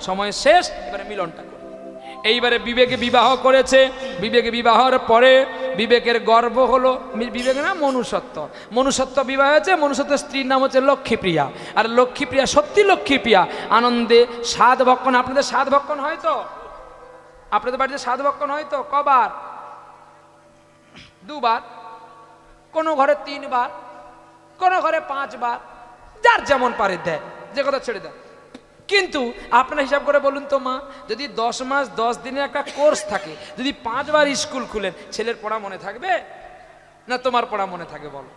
সময় শেষ। এবারে মিলনটা করি। এইবারে বিবেকে বিবাহ করেছে। বিবেকে বিবাহের পরে বিবেকের গর্ব হলো, বিবেক না মনুষ্যত্ব, মনুষ্যত্ব বিবাহ হয়েছে, মনুষ্যত্বের স্ত্রীর নাম হচ্ছে লক্ষ্মীপ্রিয়া। আর লক্ষ্মীপ্রিয়া, সত্যি লক্ষ্মীপ্রিয়া, আনন্দে স্বাদ ভক্ষণ। আপনাদের স্বাদ ভক্ষণ হয় তো? আপনাদের বাড়িতে স্বাদ ভক্ষণ হয় তো? কবার? 2 বার, কোনো ঘরে 3 বার, কোনো ঘরে 5 বার, যার যেমন পারে দেয়, যে কথা ছেড়ে দেয়। কিন্তু আপনার হিসাব করে বলুন তো মা, যদি 10 মাস 10 দিনের একটা কোর্স থাকে, যদি 5 বার স্কুল খুলেন, ছেলের পড়া মনে থাকবে না তোমার পড়া মনে থাকবে বলো?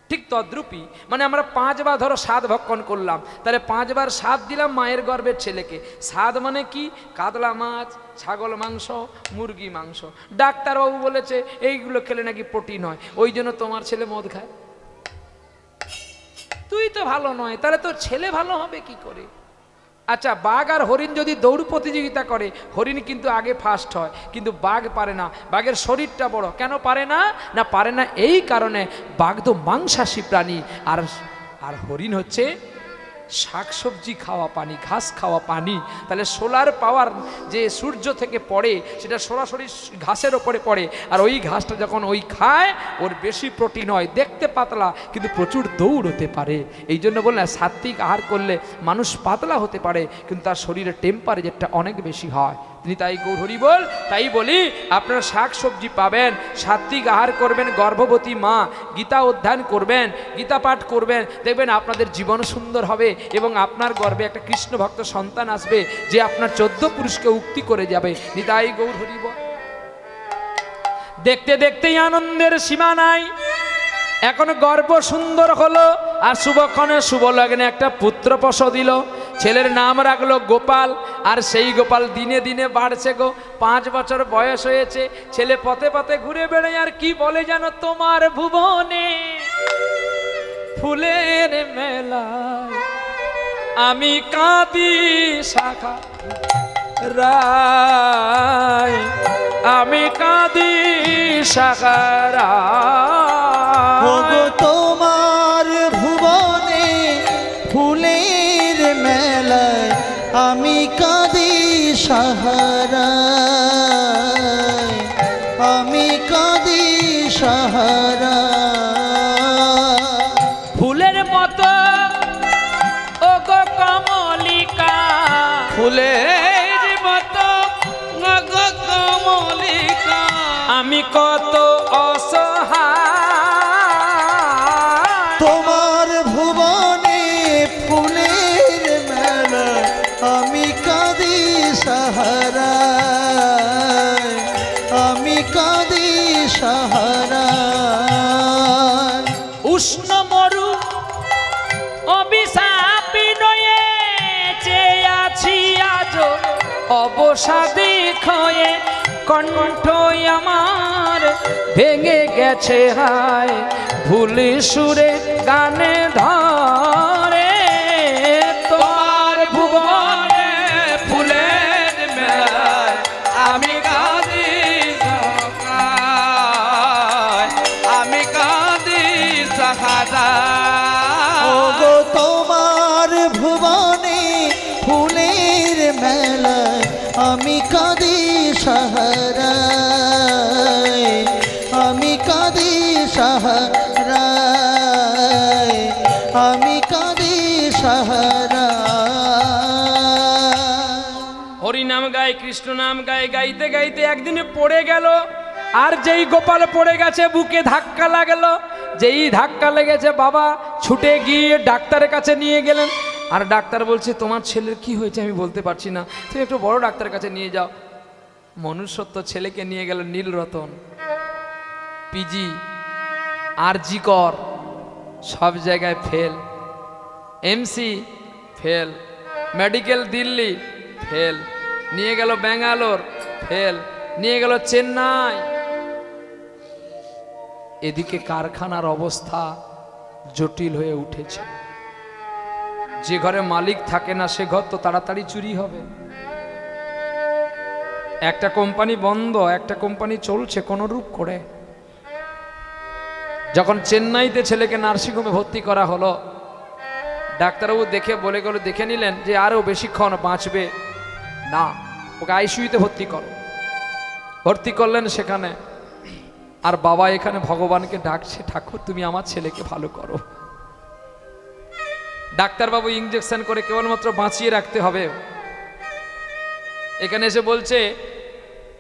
ঠিক তদ্রূপই, মানে আমরা 5 বার ধরো স্বাদ ভক্ষণ করলাম, তাহলে 5 বার স্বাদ দিলাম মায়ের গর্ভের ছেলেকে। স্বাদ মানে কি? কাতলা মাছ, ছাগল মাংস, মুরগি মাংস। ডাক্তারবাবু বলেছে এইগুলো খেলে নাকি প্রোটিন হয়, ওই জন্য তোমার ছেলে মদ খায়। তুই তো ভালো নয়, তাহলে তোর ছেলে ভালো হবে কি করে? আচ্ছা, বাঘ আর হরিণ যদি দৌড় প্রতিযোগিতা করে, হরিণ কিন্তু আগে ফার্স্ট হয়, কিন্তু বাঘ পারে না। বাঘের শরীরটা বড়। কেন পারে না? না পারে না এই কারণে, বাঘ তো মাংসাশী প্রাণী, আর হরিণ হচ্ছে শাকসবজি খাওয়া প্রাণী, ঘাস খাওয়া প্রাণী। তাহলে সোলার পাওয়ার যে সূর্য থেকে পড়ে, সেটা সরাসরি ঘাসের ওপরে পড়ে, আর ওই ঘাসটা যখন ওই খায়, ওর বেশি প্রোটিন হয়। দেখতে পাতলা কিন্তু প্রচুর দৌড় হতে পারে। এই জন্য বললেন সাত্বিক আহার করলে মানুষ পাতলা হতে পারে, কিন্তু তার শরীরের টেম্পারেচারটা অনেক বেশি হয়। তিনি তাই গৌর হরি বল, তাই বলি আপনারা শাক সবজি পাবেন, সাত্বিক আহার করবেন, গর্ভবতী মা গীতা অধ্যয়ন করবেন, গীতা পাঠ করবেন, দেখবেন আপনাদের জীবন সুন্দর হবে এবং আপনার গর্ভে একটা কৃষ্ণ ভক্ত সন্তান আসবে, যে আপনার 14 পুরুষকে উক্তি করে যাবে। নিতাই গৌর হরি বল। দেখতে দেখতেই আনন্দের সীমা নাই। এখন গর্ভ সুন্দর হলো, আর শুভক্ষণে শুভ লগ্নে একটা পুত্র প্রসব দিল। ছেলের নাম রাখলো গোপাল, আর সেই গোপাল দিনে দিনে বাড়ছে গো। 5 বছর বয়স হয়েছে, ছেলে পথে পথে ঘুরে বেড়ায়, আর কি বলে জানো? তোমার ভুবনে ফুলের মেলায় আমি কাঁদি শাখা রায়, আমি কাঁদি শাখা রায়। তোমার ভুবনে ফুলের মেলায় আমি কাঁদি সাহারায়, আমি কাঁদি সাহারায়। ফুলের মতো ও গো কমলিকা, ফুলের মতো গো কমলিকা, আমি কত অসহায়। তোমার ভুবনে ফুলের মেলায় আমি কাঁদি সাহারায়, আমি কাঁদি সাহারায়। উষ্ণ মরু অভিশাপী নয়ে চেয়ে আছি আজ অবসাদী ক্ষয়ে, কণ্ঠ আমার ভেঙে গেছে হায়, ভুলি সুরে গানে ধরে। তোমার ভুবনে ফুলের মেলায় আমি কাঁদি সখায়, আমি কাঁদি সখায়। ওগো তোমার ভুবনে ফুলের মেলায় আমি কাঁদি সাহারায়, আমি কাঁদি সাহারায়, আমি কাঁদি সাহারায়। হরি নাম গায়, কৃষ্ণ নাম গায়, গাইতে গাইতে একদিনে পড়ে গেল। আর যেই গোপাল পড়ে গেছে, বুকে ধাক্কা লাগলো। যেই ধাক্কা লেগেছে, বাবা ছুটে গিয়ে ডাক্তারের কাছে নিয়ে গেলেন। আর ডাক্তার বলছে তোমার ছেলের কি হয়েছে আমি বলতে পারছি না, তুমি একটু বড় ডাক্তারের কাছে নিয়ে যাও। মনুষ্যত্ব ছেলেকে নিয়ে গেল নীলরতন, পিজি, আরজি কর, সব জায়গায় fail, MC fail, medical Delhi fail, নিয়ে গেল ব্যাঙ্গালোর ফেল, নিয়ে গেল চেন্নাই। এদিকে কারখানার অবস্থা জটিল হয়ে উঠেছে। যে ঘরে মালিক থাকে না, সে ঘর তো তাড়াতাড়ি চুরি হবে। একটা কোম্পানি বন্ধ, একটা কোম্পানি চলছে কোন রূপ করে। যখন চেন্নাইতে ছেলেকে নার্সিংহোমে ভর্তি করা হলো, ডাক্তারবাবু দেখে বলে গেল, দেখে নিলেন যে আরো বেশিক্ষণ বাঁচবে না, ওকে আইসিইউতে ভর্তি করো। ভর্তি করলেন সেখানে। আর বাবা এখানে ভগবানকে ডাকছে, ঠাকুর তুমি আমার ছেলেকে ভালো করো। ডাক্তারবাবু ইঞ্জেকশন করে কেবলমাত্র বাঁচিয়ে রাখতে হবে। এখানে এসে বলছে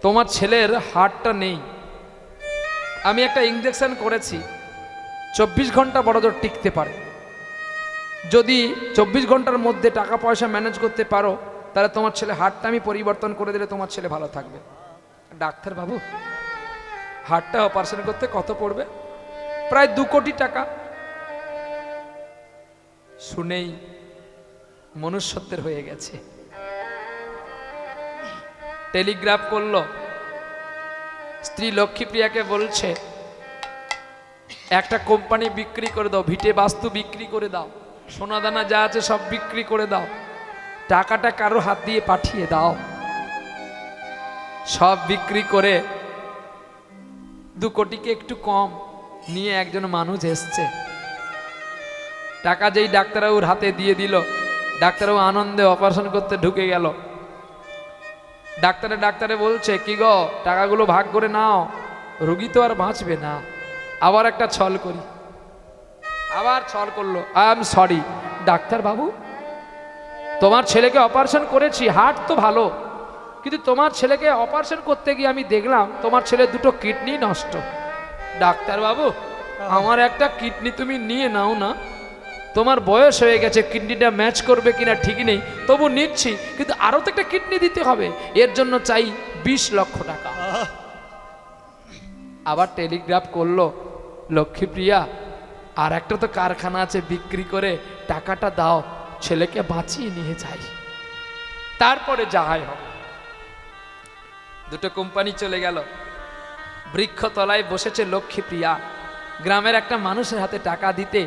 তোমার ছেলের হার্টটা নেই, আমি একটা ইঞ্জেকশন করেছি, 24 ঘন্টা বড়জোর টিকতে পারে। যদি 24 ঘন্টার মধ্যে টাকা পয়সা ম্যানেজ করতে পারো তাহলে তোমার ছেলে হার্টটা আমি পরিবর্তন করে দিলে তোমার ছেলে ভালো থাকবে। ডাক্তারবাবু হার্টটা অপারেশন করতে কত পড়বে? প্রায় 2 কোটি টাকা। শুনেই মনুষ্যত্বের হয়ে গেছে। টেলিগ্রাফ করলো, স্ত্রী লক্ষ্মীপ্রিয়াকে বলছে একটা কোম্পানি বিক্রি করে দাও, ভিটে বাস্তু বিক্রি করে দাও, সোনাদানা যা আছে সব বিক্রি করে দাও, টাকাটা কারো হাত দিয়ে পাঠিয়ে দাও। সব বিক্রি করে 2 কোটিকে একটু কম নিয়ে একজন মানুষ এসছে। টাকা যেই ডাক্তারবাবুর হাতে দিয়ে দিল, ডাক্তারবাবু আনন্দে অপারেশন করতে ঢুকে গেল। ডাক্তারে বলছে কি গো টাকাগুলো ভাগ করে নাও, রোগী তো আর বাঁচবে না। আবার একটা ছল করি, আবার ছল করলো, আই এম সরি ডাক্তারবাবু, তোমার ছেলেকে অপারেশন করেছি, হার্ট তো ভালো, কিন্তু তোমার ছেলেকে অপারেশন করতে গিয়ে আমি দেখলাম তোমার ছেলে 2টো কিডনি নষ্ট। ডাক্তারবাবু আমার একটা কিডনি তুমি নিয়ে নাও না, তোমার বয়স হয়ে গেছে, কিডনিটা ম্যাচ করবে কিনা ঠিক নেই, তবু নিচ্ছি, কিন্তু আরও তো একটা কিডনি দিতে হবে, এর জন্য চাই 20 লক্ষ টাকা। আবার টেলিগ্রাফ করলো, লক্ষ্মীপ্রিয়া আর একটা তো কারখানা আছে, বিক্রি করে টাকাটা দাও, ছেলেকে বাঁচিয়ে নিয়ে যাই, তারপরে যা হয় হবে। 2টো কোম্পানি চলে গেল। বৃক্ষতলায় বসেছে লক্ষ্মীপ্রিয়া, গ্রামের একটা মানুষের হাতে টাকা দিতে,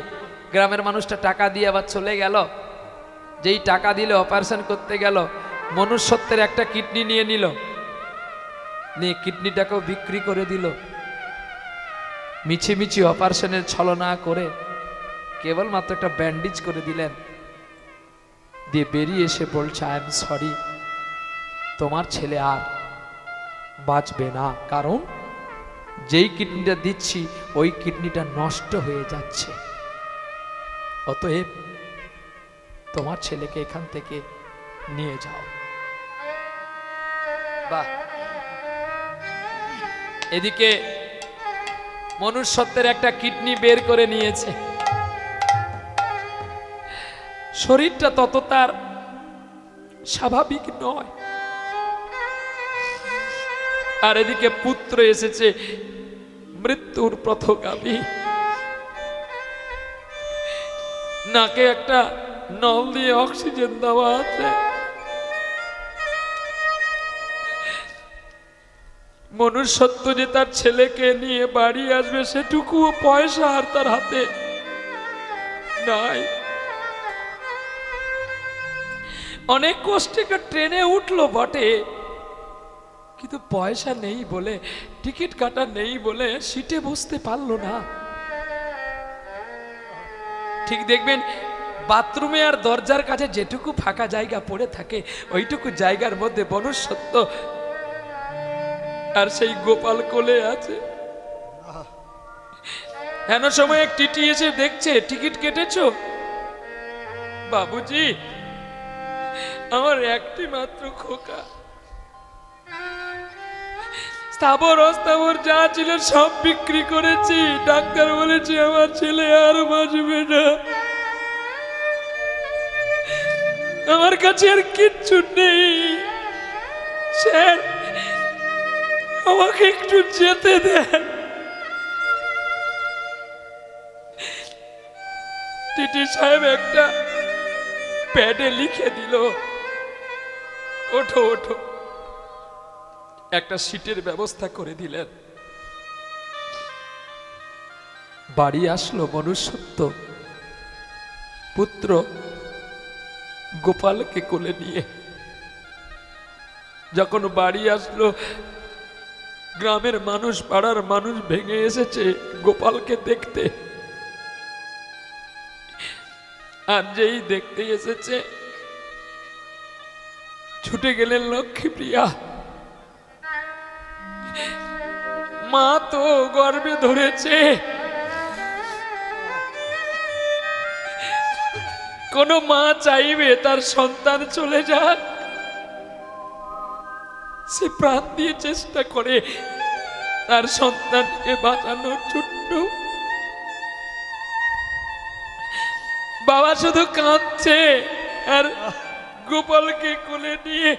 গ্রামের মানুষটা টাকা দিয়ে আবার চলে গেল। যেই টাকা দিলে অপারেশন করতে গেল, মনুষ্যত্বের একটা কিডনি নিয়ে নিল, নিয়ে কিডনিটাকেও বিক্রি করে দিল। মিছিমিছি অপারেশনের ছলনা করে কেবলমাত্র একটা ব্যান্ডেজ করে দিলেন, দিয়ে বেরিয়ে এসে বলছে আই এম সরি, তোমার ছেলে আর বাঁচবে না, কারণ যেই কিডনিটা দিচ্ছি ওই কিডনিটা নষ্ট হয়ে যাচ্ছে, অতএব তোমার ছেলেকে এখান থেকে নিয়ে যাও। বাহ! এদিকে মনুষ্যত্বের একটা কিডনি বের করে নিয়েছে, শরীরটা তত তার স্বাভাবিক নয়। আর এদিকে পুত্র এসেছে মৃত্যুর পথগামী, নাকে একটা নল দিয়ে অক্সিজেন দেওয়া আছে। মনুষ্যত্ব যে তার ছেলেকে নিয়ে বাড়ি আসবে সেটুকুও পয়সা আর তার হাতে নাই। অনেক কষ্টে ট্রেনে উঠলো বটে, কিন্তু পয়সা নেই বলে, টিকিট কাটা নেই বলে সিটে বসতে পারলো না। ঠিক দেখবেন বাথরুমে আর দরজার কাছে যেটুকু ফাঁকা জায়গা পড়ে থাকে ওইটুকু জায়গার মধ্যে মনুষ্যত্ব আর সেই গোপাল কোলে আছে। হেন সময় এক টিটি এসে দেখছে, টিকিট কেটেছো? বাবুজি আমার একটি মাত্র খোকা, স্থাবর অস্থাবর যা ছিল সব বিক্রি করেছি, ডাক্তার বলেছে আমার ছেলে আর বাঁচবে না, আমার কাছে আর কিচ্ছু নেই, স্যার আমাকে একটু যেতে দেন। টিটি সাহেব একটা প্যাডে লিখে দিল, ওঠো ওঠো, একটা সিটের ব্যবস্থা করে দিলেন। বাড়ি আসলো মনুষ্যত্ব, পুত্র গোপালকে কোলে নিয়ে। যখন বাড়ি আসলো, গ্রামের মানুষ, পাড়ার মানুষ ভেঙে এসেছে গোপালকে দেখতে। আর যেই দেখতে এসেছে ছুটে গেলেন লক্ষ্মীপ্রিয়া, মা তো গর্ভে ধরেছে, কোন মা চাইবে তার সন্তান চলে যাক? সে প্রাণ দিয়ে চেষ্টা করে তার সন্তানকে বাঁচানোর জন্য। বাবা শুধু কাঁদছে আর গোপালকে কোলে নিয়ে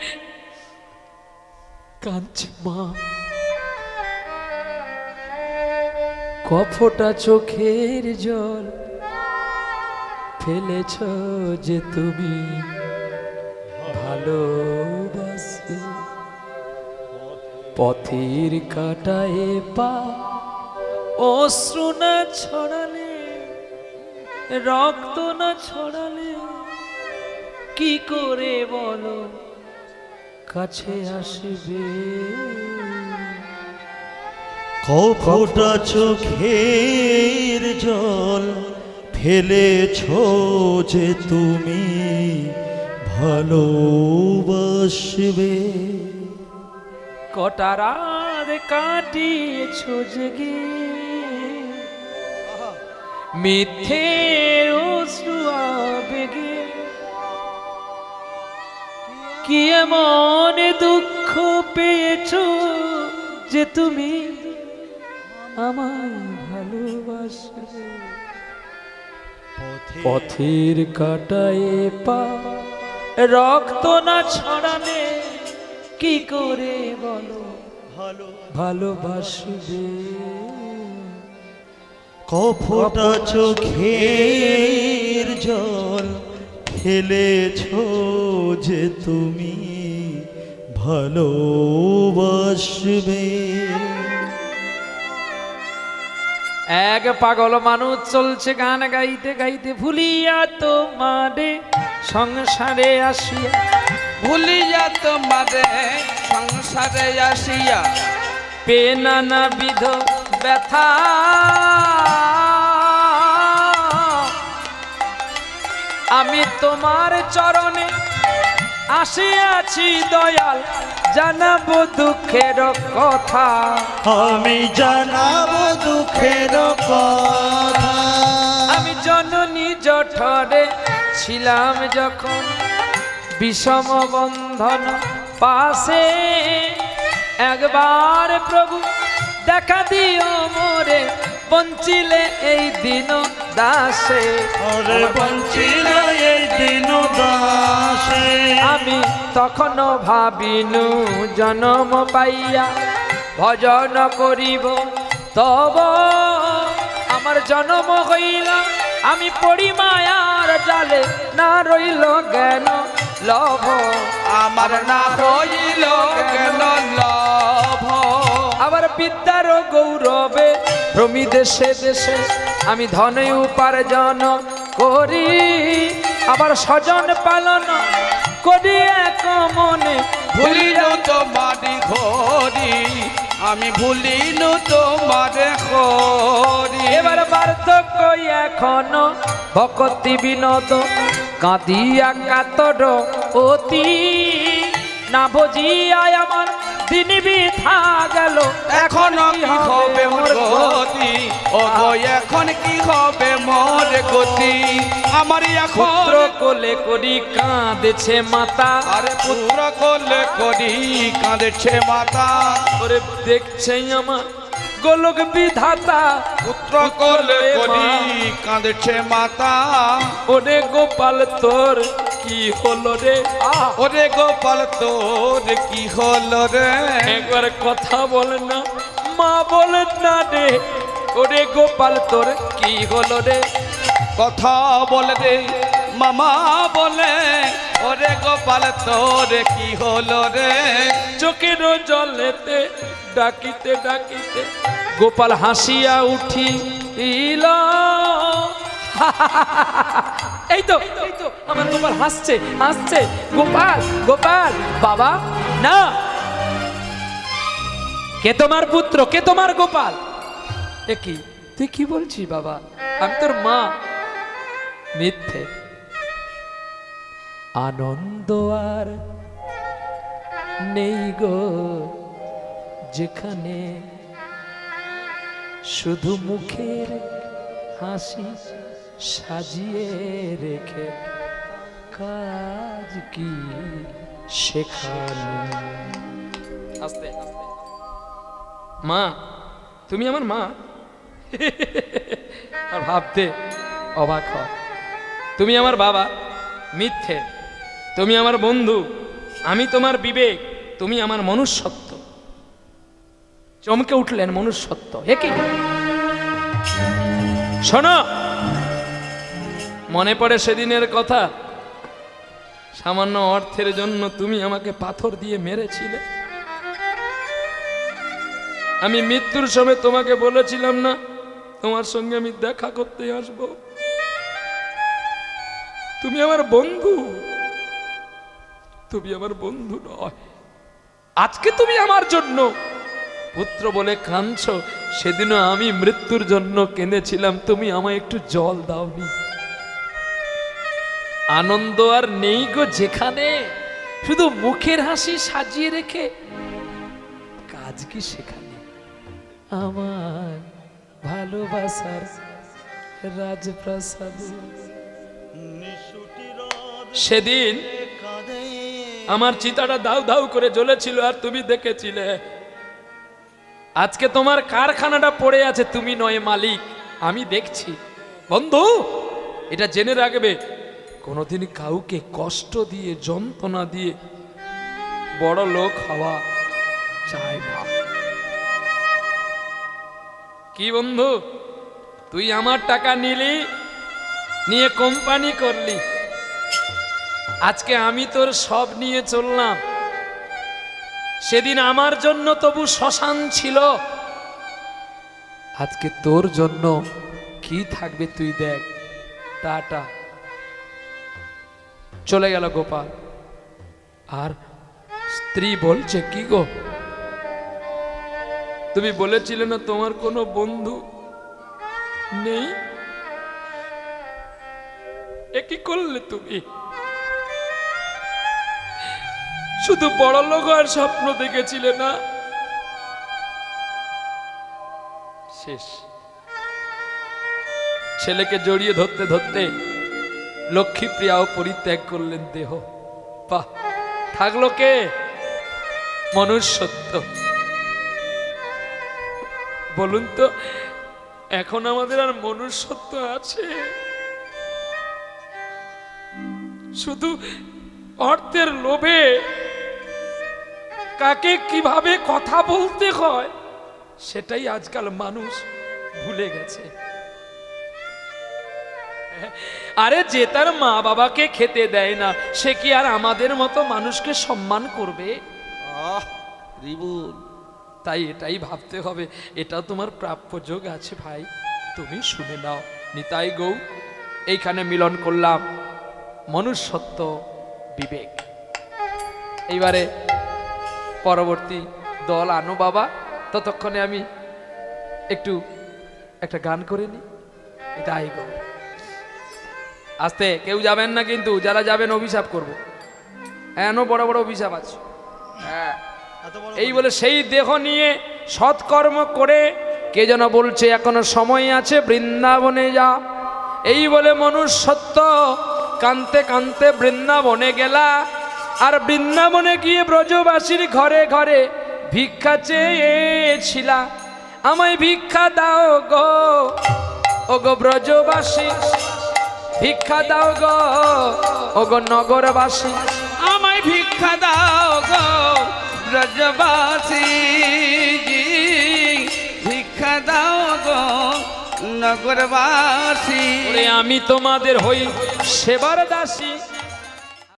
কাঁদছে। মা, কফোটা চোখের জল ফেলেছ যে তুমি ভালোবাসে, পথের কাটায় পা অশ্রু না ছড়ালে, রক্ত না ছড়ালে কি করে বলো কাছে আসবে? কফোটা চোখের জল ফেলেছ যে তুমি ভালোবাসবে, কটা রাত কাটিয়েছ জেগে, মিথ্যে অশ্রু আবেগে, কি এমন দুঃখ পেয়েছ যে তুমি আমায় ভালোবাসবে? পথের কাটায় পা রক্ত না ছড়ালে কি করে বলো ভালোবাসবে? কফোটা চোখের জল ফেলেছ যে তুমি ভালোবাসবে। এক পাগল মানুষ চলছে গান গাইতে গাইতে, ভুলিয়া তোমারে সংসারে আসিয়া, ভুলিয়া তোমারে সংসারে আসিয়া, পে নানাবিধ ব্যথা, আমি তোমার চরণে আসিয়াছি দয়াল, জানাবো দুঃখের কথা, আমি জানাবো দুঃখের কথা। আমি জননী জঠরে ছিলাম যখন, বিষম বন্ধন পাশে, একবার প্রভু দেখা দিও মোরে, বঞ্চিলে এই দিন দাসে, ওরে বঞ্চিল এই দিন দাসে। আমি তখনও ভাবিনু জনম পাইয়া ভজন করিব তব, আমার জনম হইল আমি পড়ি মায়ার জালে, না রইল জ্ঞান লভ, আমার না হইল কেন লভ। আবার বিদ্যার গৌরবে ভ্রমি দেশে দেশে, আমি ধন উপার্জন করি, আবার স্বজন পালন করি এক মনে, ভুলিল তোমারে খরি, আমি ভুলিল তোমারে খরি। এবার বার্ধক্য এখনো ভক্তি বিনোদ, কাঁদিয়া কাতর অতি, না বুঝিয়ায় আমার দিন বৃথা গেল, এখন কি হবে মোর গতি, ও গো এখন কি হবে মোর গতি। আমার পুত্র এখন কোলে করি কাঁদেছে মাতা, আরে পুত্র কোলে করি কাঁদেছে মাতা, ওরে দেখছে আমার গোলক বিধাতা, পুত্র কোলে করি কাঁদেছে মাতা। ওরে গোপাল তোর কি হলো রে? ওরে গোপাল তোর কি হলো রে? একবার কথা বলে না, মা বলে না রে, ওরে গোপাল তোর কি হলো রে? কথা বলে রে মামা বলে, ওরে গোপাল তোর কি হলো রে? চোখের জলেতে ডাকিতে ডাকিতে গোপাল হাসিয়া উঠিল, এই তো আমার গোপাল হাসছে হাসছে, গোপাল গোপাল বাবা না, কে তোমার পুত্র, কে তোমার গোপাল? এ কি তুই কি বলছিস বাবা, আমি তোর মা। মিথ্যে, আনন্দ আর নেই গো যেখানে শুধু মুখের হাসি সাজিয়ে রেখে কাজ কি শেখানো। আস্তে মা, তুমি আমার মা? আর ভাবতে অবাক হ। তুমি আমার বাবা? মিথ্যে। তুমি আমার বন্ধু, আমি তোমার বিবেক, তুমি আমার মনুষ্যত্ব। চমকে উঠলেন মনুষ্যত্ব, এ কি? শোনো, মনে পড়ে সেদিনের কথা? সামান্য অর্থের জন্য তুমি আমাকে পাথর দিয়ে মেরেছিলে। আমি মৃত্যুর সময় তোমাকে বলেছিলাম না তোমার সঙ্গে আমি দেখা করতে আসবো? তুমি আমার বন্ধু, তুমি আমার বন্ধু নয়। আজকে তুমি আমার জন্য পুত্র বলে কাঁদছো, সেদিনও আমি মৃত্যুর জন্য কেঁদেছিলাম, তুমি আমায় একটু জল দাওনি। আনন্দ আর নেই গো যেখানে, শুধু মুখের হাসি সাজিয়ে রেখে কাজ কি সেখানে। আমার ভালোবাসার রাজপ্রাসাদ। সেদিন আমার চিতাটা দাউ দাউ করে জ্বলেছিল আর তুমি দেখেছিলে। আজকে তোমার কারখানাটা পড়ে আছে, তুমি নয় মালিক, আমি দেখছি। বন্ধু, এটা জেনে রাখবে, কোনোদিন কাউকে কষ্ট দিয়ে যন্ত্রণা দিয়ে বড় লোক হওয়া চায় না। কি বন্ধু, তুই আমার টাকা নিলি, নিয়ে কোম্পানি করলি, আজকে আমি তোর সব নিয়ে চললাম। সেদিন আমার জন্য তবু শ্মশান ছিল, আজকে তোর জন্য কি থাকবে তুই দেখ। টাটা। চলে গেল গোপাল। আর স্ত্রী বলছে, কি গো, তুমি বলেছিলে না তোমার কোনো বন্ধু নেই? এ কি করলে তুমি? শুধু বড় লোক আর স্বপ্ন দেখেছিলে না? শেষ। ছেলেকে জড়িয়ে ধরতে ধরতে লক্ষ্মীপ্রিয়াও পরিত্যাগ করলেন দেহ। বাহ, থাকলো কে? মনুষ্যত্ব। বলুন তো, এখন আমাদের আর মনুষ্যত্ব আছে? শুধু অর্থের লোভে কাকে কিভাবে কথা বলতে হয় সেটাই আজকাল মানুষ ভুলে গেছে। আরে যে তার মা বাবাকে খেতে দেয় না, সে কি আর আমাদের মতো মানুষকে সম্মান করবে? রিবুল, তাই এটাই ভাবতে হবে, এটা তোমার প্রাপ্য যোগ আছে ভাই, তুমি শুনে নাও। নিতাই গৌ, এইখানে মিলন করলাম মনুষ্যত্ব, বিবেক। এইবারে পরবর্তী দল আনো বাবা, ততক্ষণে আমি একটু একটা গান করে নি। নিতাই গৌ। আস্তে, কেউ যাবেন না কিন্তু, যারা যাবেন অভিশাপ করবো। এনো বড় বড় অভিশাপ আছে। হ্যাঁ, এই বলে সেই দেহ নিয়ে সৎকর্ম করে, কে যেন বলছে এখনো সময় আছে, বৃন্দাবনে যা। এই বলে মনুষ্যত্ব কানতে কানতে বৃন্দাবনে গেলা। আর বৃন্দাবনে গিয়ে ব্রজবাসীর ঘরে ঘরে ভিক্ষা চেয়েছিলা। আমায় ভিক্ষা দাও গো, ও গো ব্রজবাসী, ভিক্ষা দাও গো, ও গো নগরবাসী। আমায় ভিক্ষা দাও গো ব্রজবাসী, ভিক্ষা দাও গো নগরবাসী। ওরে আমি তোমাদের হই সেবার দাসী।